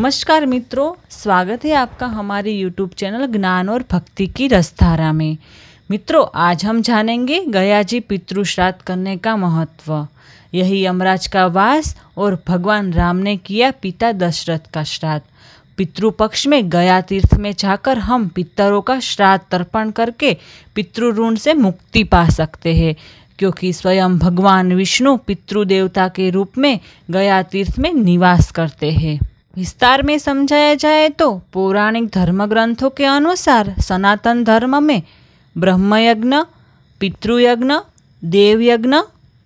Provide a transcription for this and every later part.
नमस्कार मित्रों, स्वागत है आपका हमारे YouTube चैनल ज्ञान और भक्ति की रसधारा में। मित्रों, आज हम जानेंगे गया जी पितृ श्राद्ध करने का महत्व। यही यमराज का वास और भगवान राम ने किया पिता दशरथ का श्राद्ध। पितृपक्ष में गया तीर्थ में जाकर हम पितरों का श्राद्ध तर्पण करके पितृ ऋण से मुक्ति पा सकते हैं, क्योंकि स्वयं भगवान विष्णु पितृदेवता के रूप में गया तीर्थ में निवास करते हैं। विस्तार में समझाया जाए तो पौराणिक धर्म ग्रंथों के अनुसार सनातन धर्म में ब्रह्मयज्ञ, पितृयज्ञ, देवयज्ञ,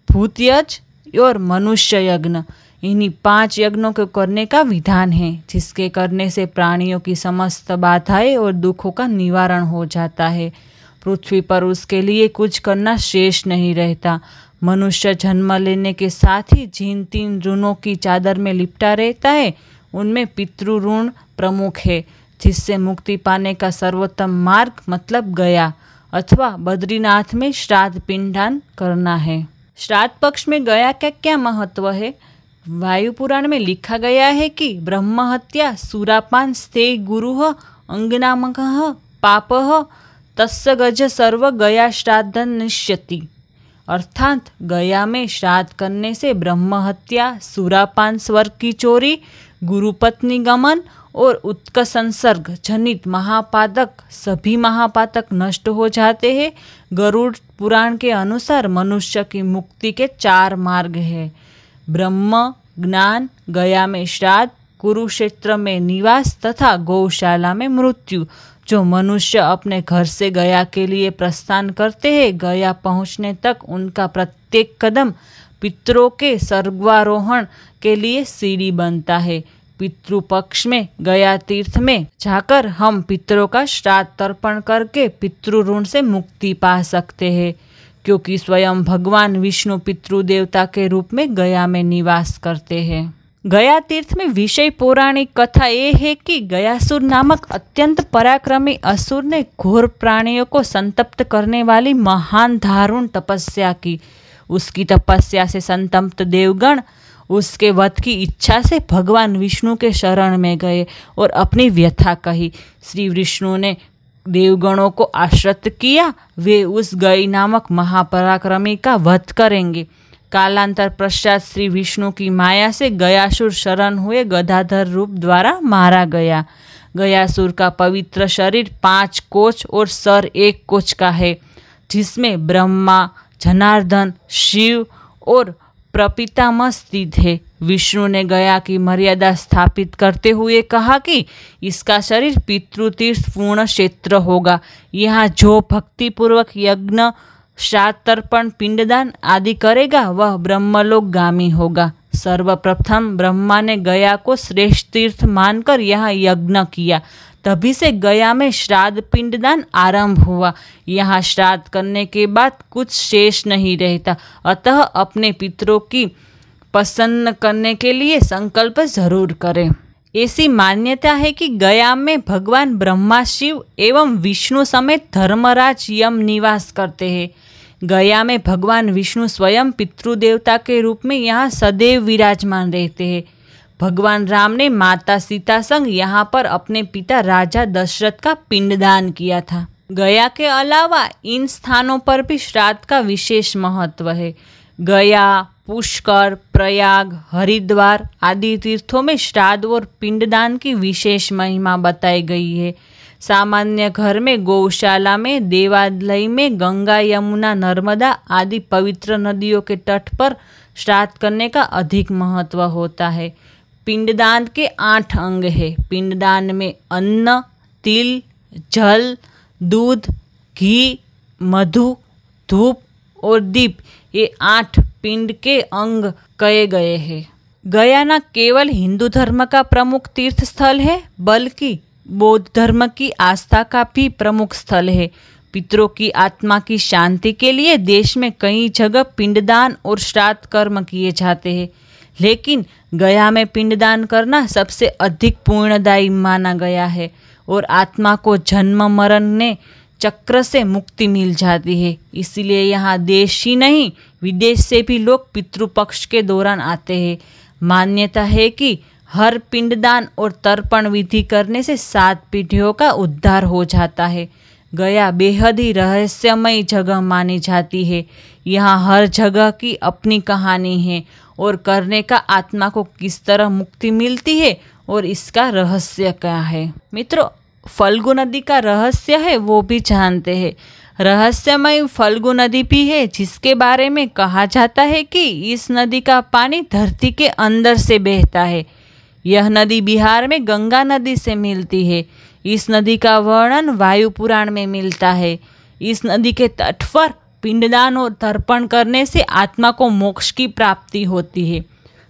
भूतयज्ञ और मनुष्य यज्ञ, इन्हीं 5 यज्ञों को करने का विधान है, जिसके करने से प्राणियों की समस्त बाधाएं और दुखों का निवारण हो जाता है। पृथ्वी पर उसके लिए कुछ करना शेष नहीं रहता। मनुष्य जन्म लेने के साथ ही जिन 3 ऋणों की चादर में लिपटा रहता है, उनमें पितृ ऋण प्रमुख है, जिससे मुक्ति पाने का सर्वोत्तम मार्ग मतलब गया अथवा बद्रीनाथ में श्राद्ध पिंडदान करना है। श्राद्ध पक्ष में गया का क्या महत्व है? वायु पुराण में लिखा गया है कि ब्रह्म हत्या सुरापान स्ते गुरुः अंगनामकः पापः तस्य गज सर्व गया श्राद्ध निश्यति। अर्थात गया में श्राद्ध करने से ब्रह्म हत्या, सुरापान, स्वर्ग की चोरी, गुरुपत्नी गमन और उत्क संसर्ग जनित महापातक सभी महापातक नष्ट हो जाते हैं। गरुड़ पुराण के अनुसार मनुष्य की मुक्ति के 4 मार्ग हैं: ब्रह्म ज्ञान, गया में श्राद्ध, कुरुक्षेत्र में निवास तथा गौशाला में मृत्यु। जो मनुष्य अपने घर से गया के लिए प्रस्थान करते हैं, गया पहुँचने तक उनका प्रत्येक कदम पितरों के स्वर्गारोहण के लिए सीढ़ी बनता है। पितृपक्ष में गया तीर्थ में जाकर हम पितरों का श्राद्ध तर्पण करके पितृ ऋण से मुक्ति पा सकते हैं, क्योंकि स्वयं भगवान विष्णु पितृदेवता के रूप में गया में निवास करते हैं। गया तीर्थ में विषय पौराणिक कथा ये है कि गयासुर नामक अत्यंत पराक्रमी असुर ने घोर प्राणियों को संतप्त करने वाली महान दारुण तपस्या की। उसकी तपस्या से संतप्त देवगण उसके वध की इच्छा से भगवान विष्णु के शरण में गए और अपनी व्यथा कही। श्री विष्णु ने देवगणों को आश्वस्त किया, वे उस गई नामक महापराक्रमी का वध करेंगे। कालांतर पश्चात श्री विष्णु की माया से गयासुर शरण हुए गदाधर रूप द्वारा मारा गया। गयासुर का पवित्र शरीर 5 कोच और सर 1 कोच का है, जिसमें ब्रह्मा, जनार्दन, शिव और प्रपितामह स्थित है। विष्णु ने गया की मर्यादा स्थापित करते हुए कहा कि इसका शरीर पितृतीर्थ पूर्ण क्षेत्र होगा। यहाँ जो भक्तिपूर्वक यज्ञ, श्राद्ध तर्पण, पिंडदान आदि करेगा वह ब्रह्मलोक गामी होगा। सर्वप्रथम ब्रह्मा ने गया को श्रेष्ठ तीर्थ मानकर यहाँ यज्ञ किया, तभी से गया में श्राद्ध पिंडदान आरंभ हुआ। यहाँ श्राद्ध करने के बाद कुछ शेष नहीं रहता, अतः अपने पितरों की प्रसन्न करने के लिए संकल्प जरूर करें। ऐसी मान्यता है कि गया में भगवान ब्रह्मा, शिव एवं विष्णु समेत धर्मराज यम निवास करते हैं। गया में भगवान विष्णु स्वयं पितृदेवता के रूप में यहाँ सदैव विराजमान रहते हैं। भगवान राम ने माता सीता संग यहाँ पर अपने पिता राजा दशरथ का पिंडदान किया था। गया के अलावा इन स्थानों पर भी श्राद्ध का विशेष महत्व है। गया, पुष्कर, प्रयाग, हरिद्वार आदि तीर्थों में श्राद्ध और पिंडदान की विशेष महिमा बताई गई है। सामान्य घर में, गौशाला में, देवालय में, गंगा, यमुना, नर्मदा आदि पवित्र नदियों के तट पर श्राद्ध करने का अधिक महत्व होता है। पिंडदान के 8 अंग है। पिंडदान में अन्न, तिल, जल, दूध, घी, मधु, धूप और दीप, ये 8 पिंड के अंग कहे गए हैं। गया न केवल हिंदू धर्म का प्रमुख तीर्थ स्थल है, बल्कि बौद्ध धर्म की आस्था का भी प्रमुख स्थल है। पितरों की आत्मा की शांति के लिए देश में कई जगह पिंडदान और श्राद्ध कर्म किए जाते हैं, लेकिन गया में पिंडदान करना सबसे अधिक पुण्यदायी माना गया है और आत्मा को जन्म मरण ने चक्र से मुक्ति मिल जाती है। इसीलिए यहाँ देश ही नहीं, विदेश से भी लोग पितृपक्ष के दौरान आते हैं। मान्यता है कि हर पिंडदान और तर्पण विधि करने से 7 पीढ़ियों का उद्धार हो जाता है। गया बेहद ही रहस्यमयी जगह मानी जाती है। यहाँ हर जगह की अपनी कहानी है और करने का आत्मा को किस तरह मुक्ति मिलती है और इसका रहस्य क्या है। मित्रों, फल्गु नदी का रहस्य है वो भी जानते हैं। रहस्यमय फल्गु नदी भी है जिसके बारे में कहा जाता है कि इस नदी का पानी धरती के अंदर से बहता है। यह नदी बिहार में गंगा नदी से मिलती है। इस नदी का वर्णन वायु पुराण में मिलता है। इस नदी के तट पर पिंडदान और तर्पण करने से आत्मा को मोक्ष की प्राप्ति होती है।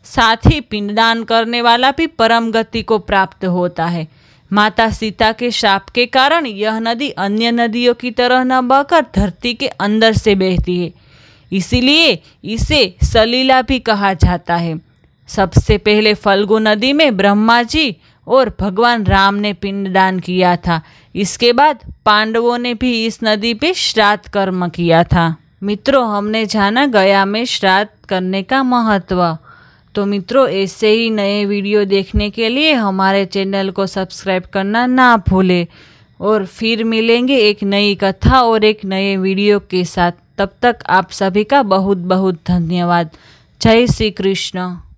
साथ ही पिंडदान करने वाला भी परम गति को प्राप्त होता है। माता सीता के शाप के कारण यह नदी अन्य नदियों की तरह न बहकर धरती के अंदर से बहती है, इसीलिए इसे सलीला भी कहा जाता है। सबसे पहले फल्गु नदी में ब्रह्मा जी और भगवान राम ने पिंडदान किया था। इसके बाद पांडवों ने भी इस नदी पे श्राद्ध कर्म किया था। मित्रों, हमने जाना गया में श्राद्ध करने का महत्व। तो मित्रों, ऐसे ही नए वीडियो देखने के लिए हमारे चैनल को सब्सक्राइब करना ना भूलें और फिर मिलेंगे एक नई कथा और एक नए वीडियो के साथ। तब तक आप सभी का बहुत बहुत धन्यवाद। जय श्री कृष्ण।